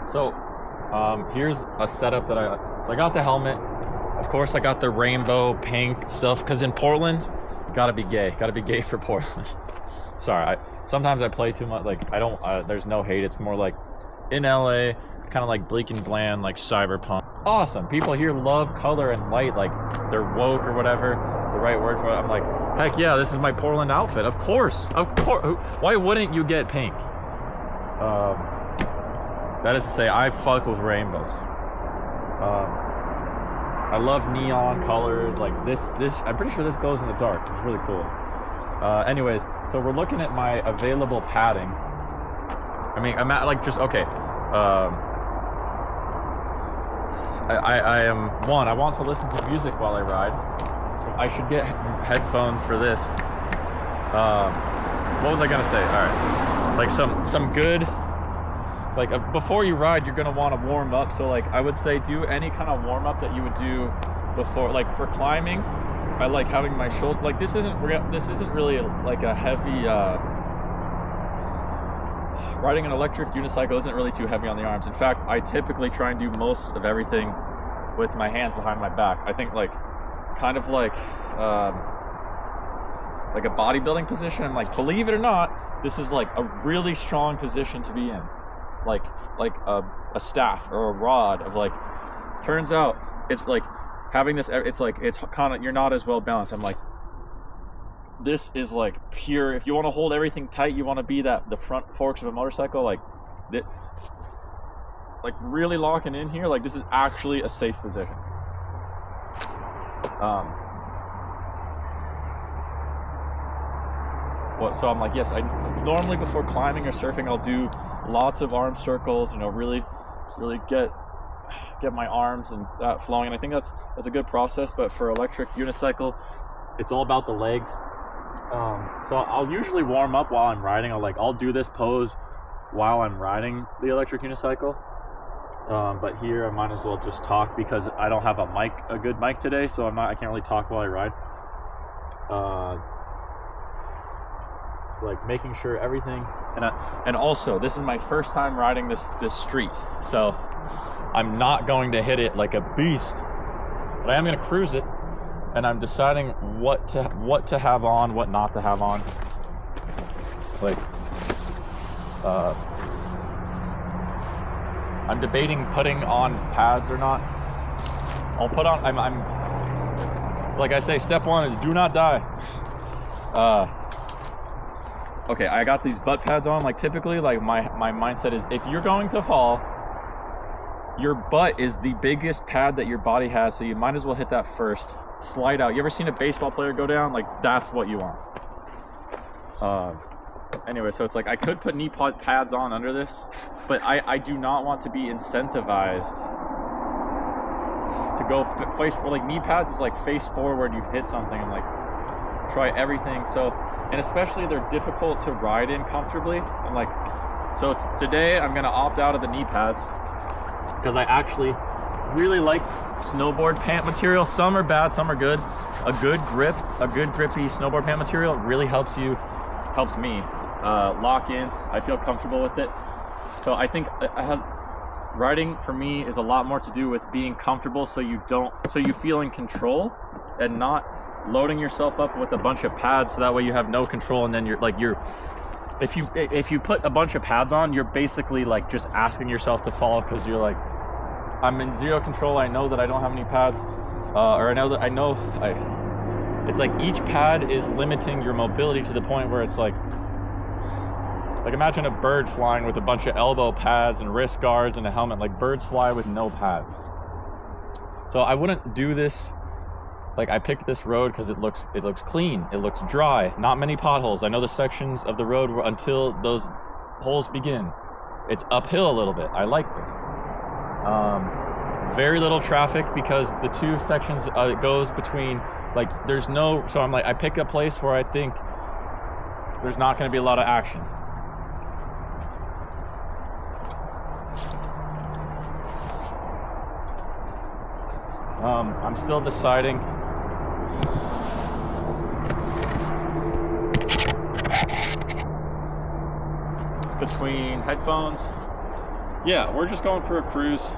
So here's a setup that I got the helmet. Of course, I got the rainbow pink stuff because in Portland, you gotta be gay. Gotta be gay for Portland. Sorry, sometimes I play too much. Like I don't. There's no hate. It's more like in LA, it's kind of like bleak and bland, like cyberpunk. Awesome. People here love color and light. Like they're woke or whatever. The right word for it. I'm like, heck yeah, this is my Portland outfit. Of course. Why wouldn't you get pink? That is to say, I fuck with rainbows. I love neon colors like this. I'm pretty sure this glows in the dark. It's really cool. Anyways, so we're looking at my available padding. I mean, I'm at like just okay. I want to listen to music while I ride. I should get headphones for this. What was I gonna say? All right, like some good. Like before you ride, you're gonna want to warm up. So like I would say, do any kind of warm up that you would do before. Like for climbing, I like having my shoulder. Like this isn't really like a heavy. Riding an electric unicycle isn't really too heavy on the arms. In fact, I typically try and do most of everything with my hands behind my back. I think like kind of like a bodybuilding position. I'm like, believe it or not, this is like a really strong position to be in. Like a staff or a rod of like, turns out it's like having this, it's kind of, you're not as well balanced. I'm like, this is like pure, if you want to hold everything tight, you want to be the front forks of a motorcycle, like really locking in here, like this is actually a safe position. So I'm like, yes, I normally before climbing or surfing, I'll do lots of arm circles, really get my arms and that flowing. And I think that's a good process. But for electric unicycle, it's all about the legs. So I'll usually warm up while I'm riding. I'll do this pose while I'm riding the electric unicycle. But here I might as well just talk because I don't have a good mic today, so I can't really talk while I ride. So like making sure everything, and also this is my first time riding this street, so I'm not going to hit it like a beast, but I am going to cruise it, and I'm deciding what to have on, what not to have on. Like I'm debating putting on pads or not. I'll put on. So like I say, step one is do not die. Okay, I got these butt pads on. Like typically, like my mindset is if you're going to fall, your butt is the biggest pad that your body has, so you might as well hit that first. Slide out. You ever seen a baseball player go down? Like that's what you want. Anyway, so it's like I could put knee pads on under this, but I do not want to be incentivized to go face for like knee pads is like face forward. You've hit something and like try everything. So, and especially they're difficult to ride in comfortably. I'm like, so today I'm gonna opt out of the knee pads because I actually really like snowboard pant material. Some are bad, some are good. A good grippy snowboard pant material really helps me lock in. I feel comfortable with it. So I think riding for me is a lot more to do with being comfortable, so you feel in control and not loading yourself up with a bunch of pads, so that way you have no control, and then if you put a bunch of pads on, you're basically like just asking yourself to fall because you're like, I'm in zero control. I know that I don't have any pads, or it's like each pad is limiting your mobility to the point where it's like imagine a bird flying with a bunch of elbow pads and wrist guards and a helmet. Like birds fly with no pads. So I wouldn't do this. Like I picked this road because it looks clean, it looks dry, not many potholes. I know the sections of the road where until those holes begin, it's uphill a little bit. I like this. Very little traffic because the two sections it goes between, like there's no, so I'm like, I pick a place where I think there's not going to be a lot of action. I'm still deciding. Between headphones Yeah, we're just going for a cruise.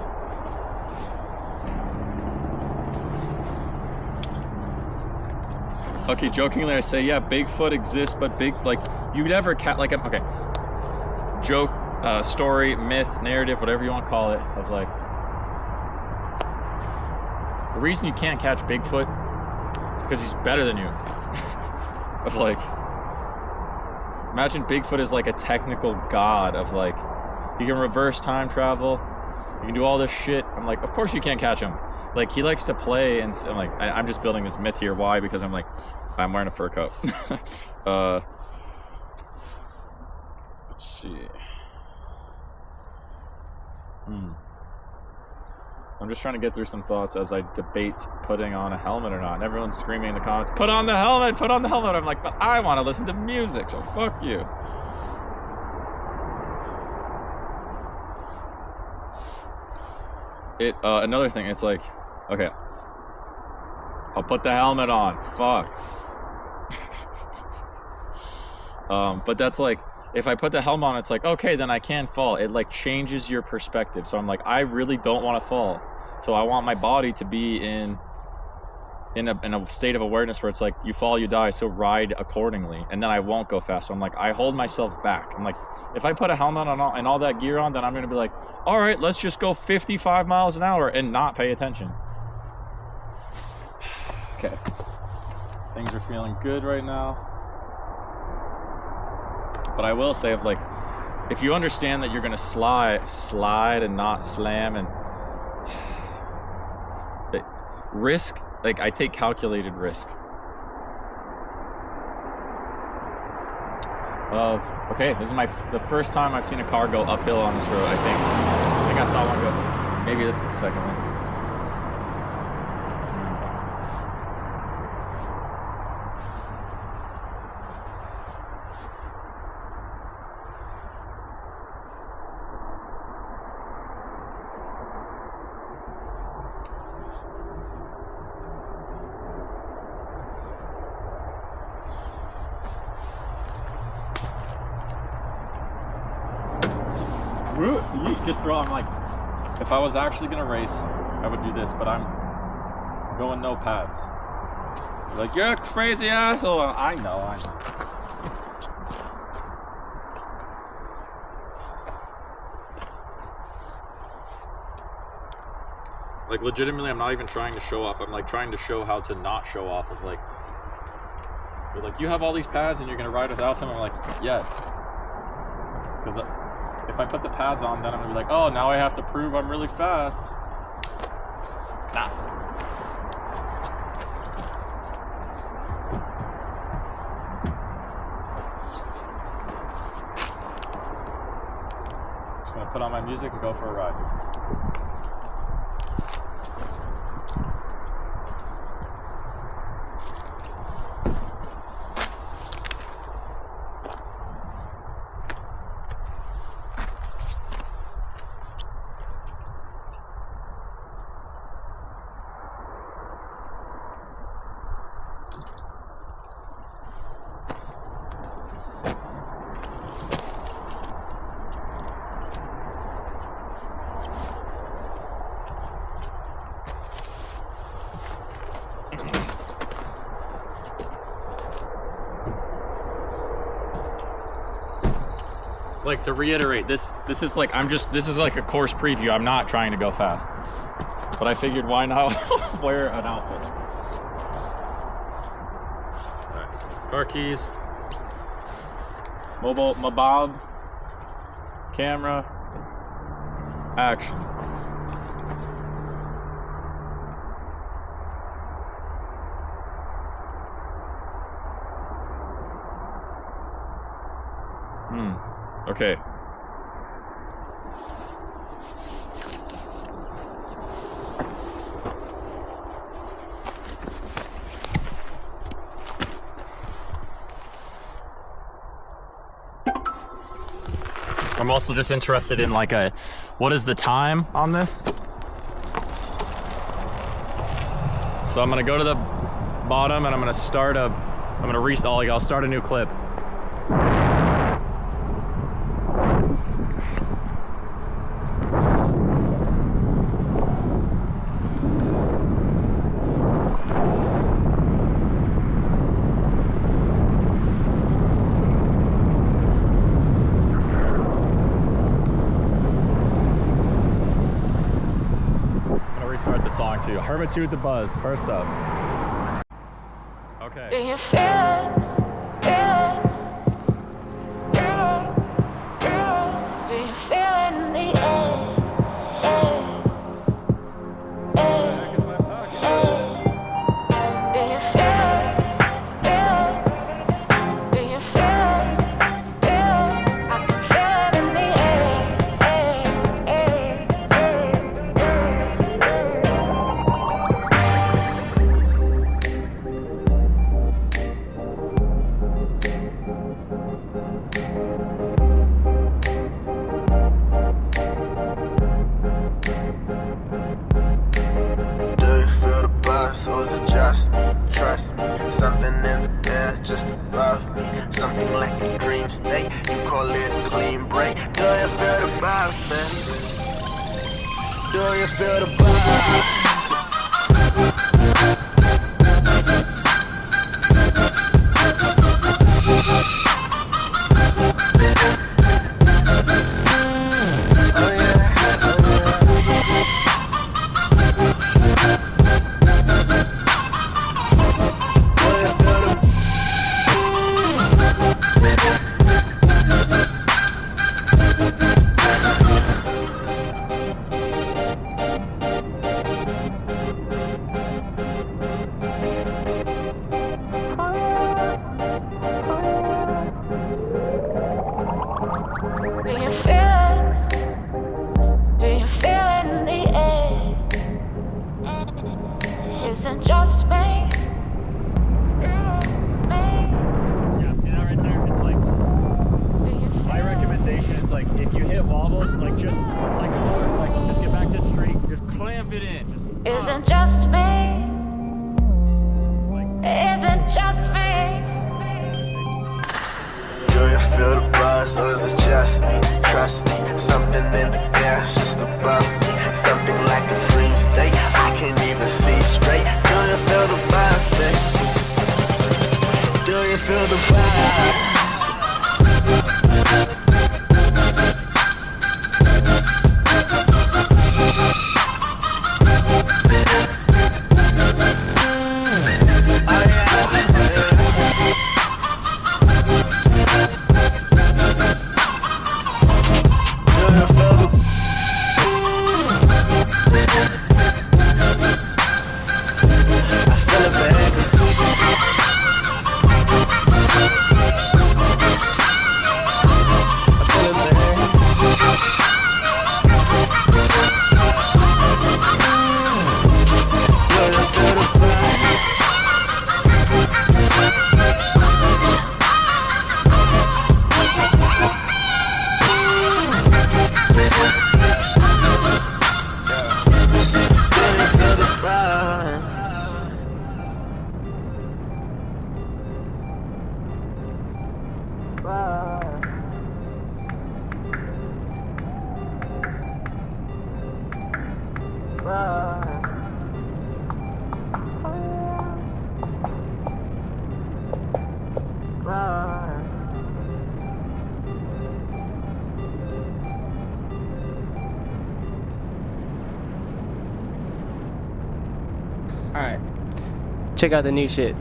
Okay, jokingly I say, yeah, Bigfoot exists, but you never like, okay, joke, story, myth, narrative, whatever you want to call it, of like, the reason you can't catch Bigfoot is because he's better than you. Of like, imagine Bigfoot is like a technical god of like, he can reverse time travel, you can do all this shit. I'm like, of course you can't catch him. Like, he likes to play, and I'm like, I'm just building this myth here. Why? Because I'm like, I'm wearing a fur coat. Let's see. I'm just trying to get through some thoughts as I debate putting on a helmet or not. And everyone's screaming in the comments, put on the helmet, put on the helmet. I'm like, but I want to listen to music, so fuck you. Another thing, it's like, okay, I'll put the helmet on, fuck. But that's like, if I put the helmet on, it's like, okay, then I can fall. It like changes your perspective. So I'm like, I really don't want to fall. So I want my body to be in a state of awareness where it's like, you fall, you die, so ride accordingly. And then I won't go fast. So I'm like, I hold myself back. I'm like, if I put a helmet on and all that gear on, then I'm going to be like, all right, let's just go 55 miles an hour and not pay attention. Okay. Things are feeling good right now. But I will say, of like, if you understand that you're going to slide and not slam, and risk, like, I take calculated risk. Okay, this is the first time I've seen a car go uphill on this road, I think. I think I saw one go, maybe this is the second one. Just throw. I'm like, if I was actually gonna race, I would do this, but I'm going no pads. Like, you're a crazy asshole. I know. Like, legitimately, I'm not even trying to show off. I'm like trying to show how to not show off. Of like, you're like, you have all these pads and you're gonna ride without them. I'm like, yes, because if I put the pads on, then I'm gonna be like, oh, now I have to prove I'm really fast. Nah. Just gonna put on my music and go for a ride. Like, to reiterate, this is like, this is like a course preview. I'm not trying to go fast, but I figured, why not wear an outfit. All right. Car keys, mobile, camera, action. Okay. I'm also just interested in like what is the time on this? So I'm gonna go to the bottom and I'm gonna start I'll start a new clip. got you. Hermitude the Buzz, first up. Okay. Do you feel it? Do you feel it in the air? Something in the air just above me. Something like a dream state. You call it a clean break. Do you feel the vibes, man? Do you feel the vibes? Just me. Yeah, see that right there? It's like, my recommendation is like, if you hit wobbles, like just like a motorcycle, just get back to the street, just clamp it in. Just, Isn't just me. Isn't just me. Do you feel the buzz or is it just me? Trust me, something in the air just above me. Something like a dream state, I can't even see straight. Do you feel the vibes, babe? Do you feel the vibes? Alright, check out the new shit.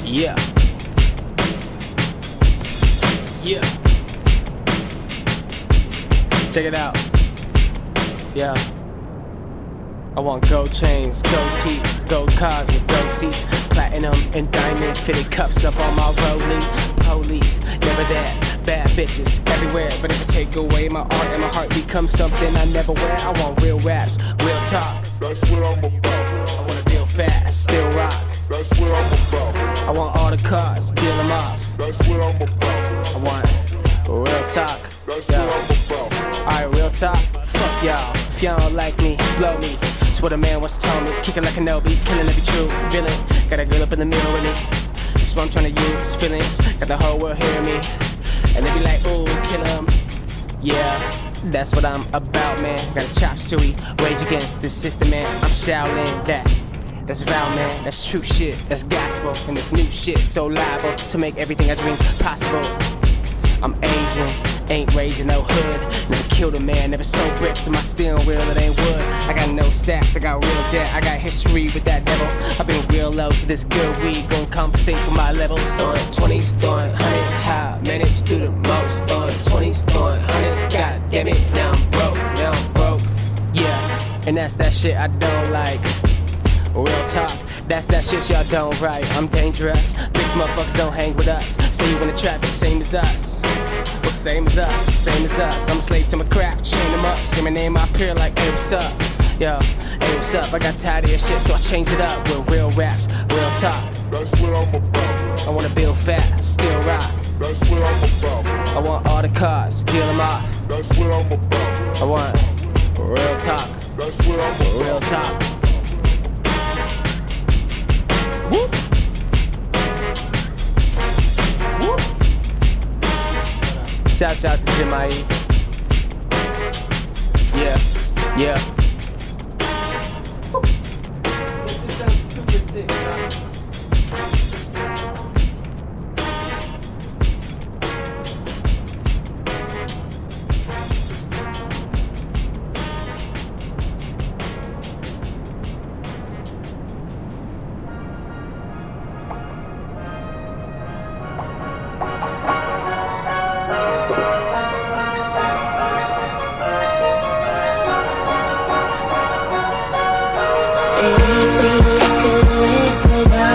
Yeah. Yeah. Check it out. Yeah. I want gold chains, gold teeth, gold cars with gold seats, platinum and diamond fitted cups up on my rollie. Police, never that. Bad bitches everywhere, but if you take away my art and my heart becomes something I never wear, I want real raps, real talk. That's what I'm about. I wanna deal fast, still rock. That's what I'm about. I want all the cars, deal them off. That's what I'm about. I want real talk. That's what I'm about. Alright, real talk. Fuck y'all. If y'all don't like me, blow me. That's what a man once told me. Kicking like a Kenobi, killing every true villain. Got a girl up in the middle with me. That's what I'm trying to use. Feelings, got the whole world hearing me. And they be like, ooh, kill him. Yeah, that's what I'm about, man. Got a chop suey, rage against the system, man. I'm shouting that. That's vow, man, that's true shit, that's gospel. And this new shit so liable to make everything I dream possible. I'm Asian, ain't raising no hood. Never killed a man, never sold bricks in my steering wheel, it ain't wood. I got no stacks, I got real debt, I got history with that devil. I've been real low, so this good weed gon' compensate for my levels. Throwing 20s, throwing hundreds, high managed through the most. Throwing 20s, throwing hundreds, god damn it, now I'm broke, yeah. And that's that shit I don't like. Real talk, that's that shit y'all don't write. I'm dangerous, bitch motherfuckers don't hang with us. Say you in the trap, the same as us. Well, same as us, same as us. I'm a slave to my craft, chain them up. Say my name up here like, hey, what's up? Yo, hey, what's up? I got tired of your shit, so I changed it up with real raps, real talk. That's what I'm about. I wanna build fat, still rock. That's what I'm about. I want all the cars, deal them off. That's what I'm about. I want real talk, That's what I'm about. real talk. Whoop. Whoop. Shout out to Jemai. Yeah, yeah. This shit sounds super sick, man. Baby, I could live without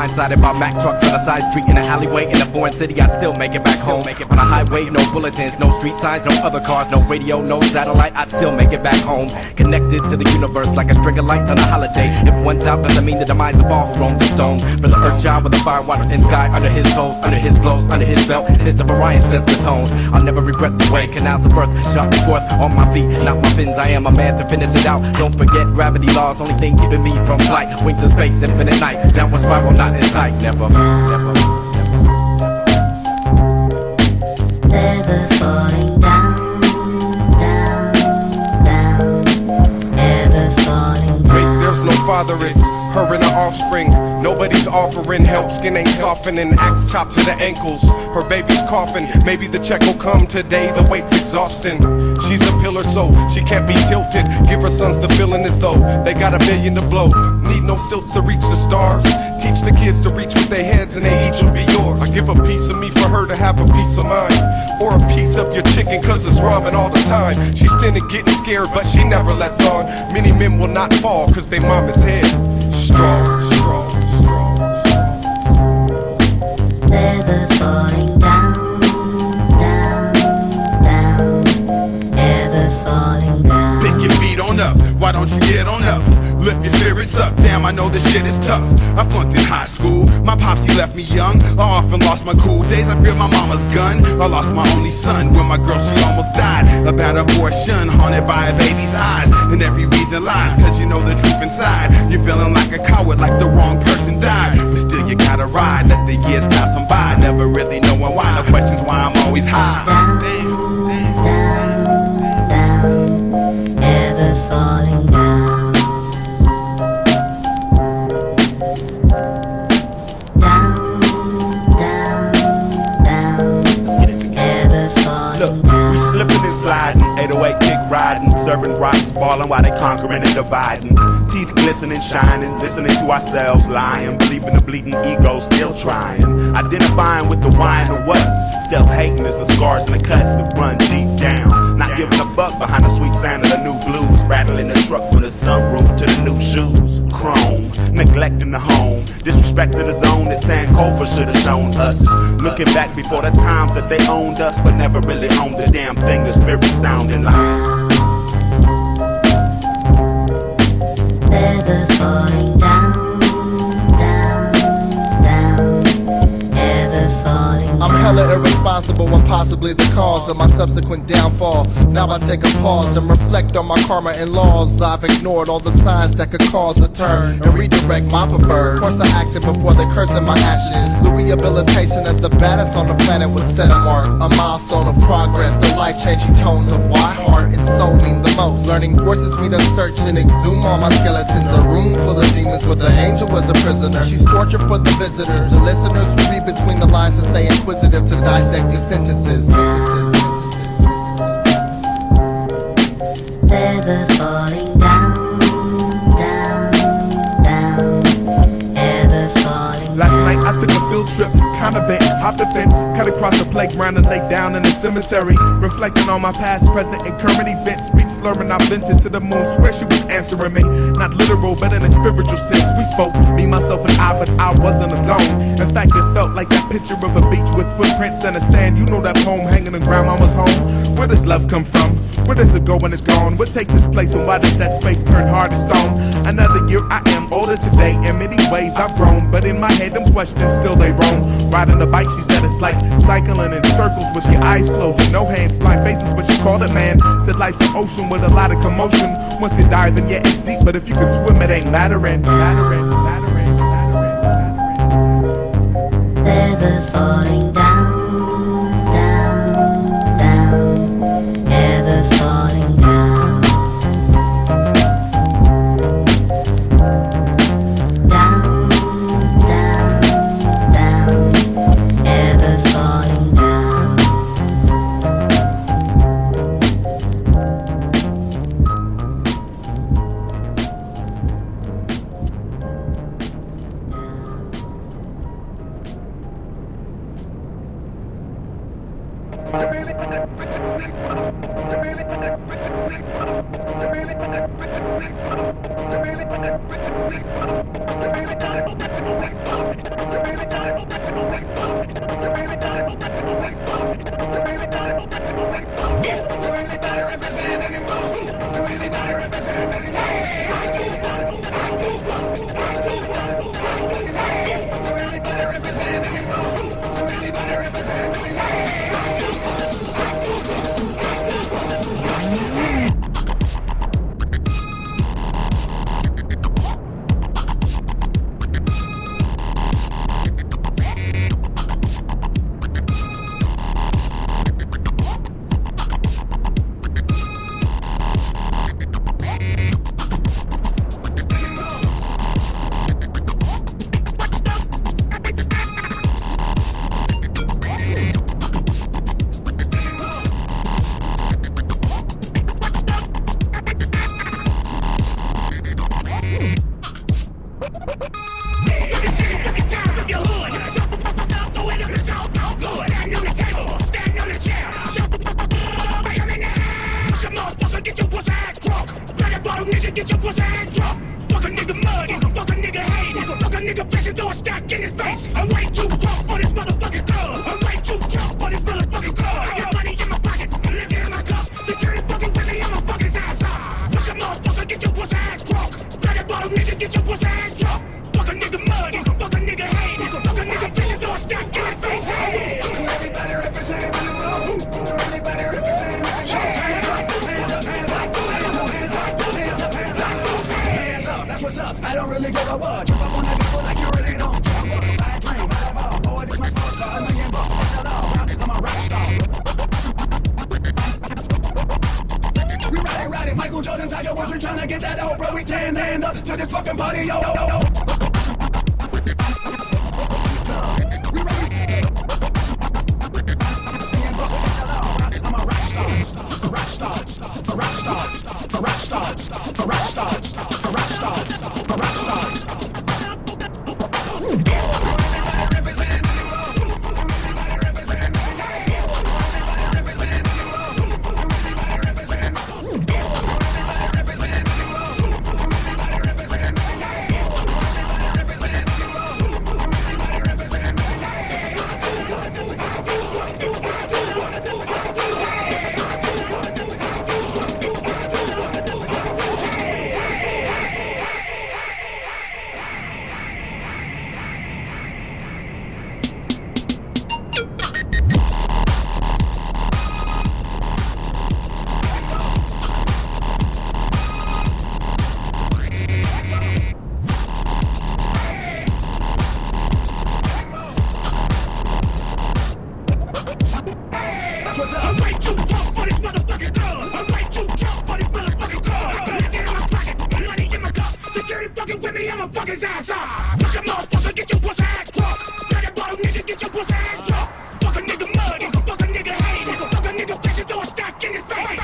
blindsided by Mack trucks on a side street in an alleyway in a foreign city, I'd still make it back home. On a highway, no bulletins, no street signs, no other cars, no radio, no satellite, I'd still make it back home. Connected to the universe like a string of lights on a holiday. If one's out, doesn't mean that the mind's of all who roam the stone. For the earth child with the fire, water, and sky under his toes, under his blows, under his belt, his the Orion sets the tones. I'll never regret the way canals of birth shot me forth on my feet, not my fins. I am a man to finish it out. Don't forget gravity laws, only thing keeping me from flight. Wings of space, infinite night, downward spiral, not in sight. Never, never. Never falling down, down, down, ever falling down. Wait, there's no father, it's her and her offspring. Nobody's offering help, skin ain't softening, axe chopped to the ankles. Her baby's coughing, maybe the check will come today, the weight's exhausting. She's a pillar so she can't be tilted. Give her sons the feeling as though they got $1 million to blow. Need no stilts to reach the stars. Teach the kids to reach with their heads and they each will be yours. I give a piece of me for her to have a piece of mind. Or a piece of your chicken cause it's ramen all the time. She's thin and getting scared but she never lets on. Many men will not fall cause they mama's head strong, strong, strong, strong. Never falling down, down, down, ever falling down. Pick your feet on up, why don't you get on up? Lift your spirits up, damn I know this shit is tough. I flunked in high school, my pops he left me young. I often lost my cool days, I feared my mama's gun. I lost my only son when my girl she almost died. A bad abortion, haunted by a baby's eyes. And every reason lies, cause you know the truth inside. You're feeling like a coward, like the wrong person died. But still you gotta ride, let the years pass on by. Never really knowing why, no questions why I'm always high. Damn, damn, Down, down, ever falling down. Down, down, down, ever falling Look, down. we slipping and sliding, 808 kick riding, serving rocks, balling while they conquering and dividing. Teeth glistening, shining, listening to ourselves lying, believing the bleeding ego, still trying. Identifying with the why and the what's. Self-hating is the scars and the cuts that run deep down. Not giving a fuck behind the sweet sound of the new blues. Rattling the truck from the sunroof to the new shoes. Chrome, neglecting the home, disrespecting the zone that Sankofa should have shown us. Looking back before the times that they owned us, but never really owned the damn thing the spirit sounding like. Never falling down, down, down, ever falling I'm hella irresponsible and possibly the cause of my subsequent downfall. Now I take a pause and reflect on my karma and laws. I've ignored all the signs that could cause a turn and redirect my preferred course of action before they curse in my ashes. The rehabilitation of the baddest on the planet was set a mark, a milestone of progress. The life-changing tones of why heart and soul mean the most. Learning forces me to search and exhume all my skeletons. A room full of demons with an angel as a prisoner. She's torture for the visitors, the listeners who read between the lines and stay inquisitive to dissect the sentences. Never falling down, down, down, ever falling Last night I took a field trip, kinda bent, hopped the fence, cut across the playground and laid down in the cemetery. Reflecting on my past, present, and current events. Speech slurring, I vented to the moon, swear she was answering me. Not literal, but in a spiritual sense. We spoke, me, myself, and I, but I wasn't alone. In fact, it felt like that picture of a beach with footprints in the sand. You know that poem hanging in grandmama's home. Where does love come from? Where does it go when it's gone? What takes its place and why does that space turn hard to stone? Another year I am older today, in many ways I've grown, but in my head them questions still they roam. Riding a bike, she said it's like cycling in circles with your eyes closed and no hands, blind faith is what she called it, man. Said life's an ocean with a lot of commotion. Once you dive in, yeah, it's deep, but if you can swim, it ain't mattering. never falling down, down, down, ever falling down. Down, down, down, ever falling down. Get your pussy ass drunk. Fuck a nigga mud, fuck a nigga hate, fuck a nigga bitch and throw a stack in his face. I'm way too drunk for this motherfucking club. I'm way too drunk for this motherfucking club. Got money in my pocket, liquor in my cup. Security fucking with me, I'm a fucking ass. Push a motherfucker, get your pussy ass drunk. Grab that bottle, nigga, get your pussy ass drunk. Fuck a nigga mud, fuck a nigga hate, fuck a nigga bitch and throw a stack in his face. Everybody represent in the room. Everybody represent in the room. What's up? I don't really give a what. Jump up on the table like you really don't give a fuck. I dream, I ball. Boy, this my sports car. $1 million bucks. I'm a rock star. We riding, Michael Jordan, Tiger Woods. We tryna get that out, bro. We tan up to this fucking party, yo.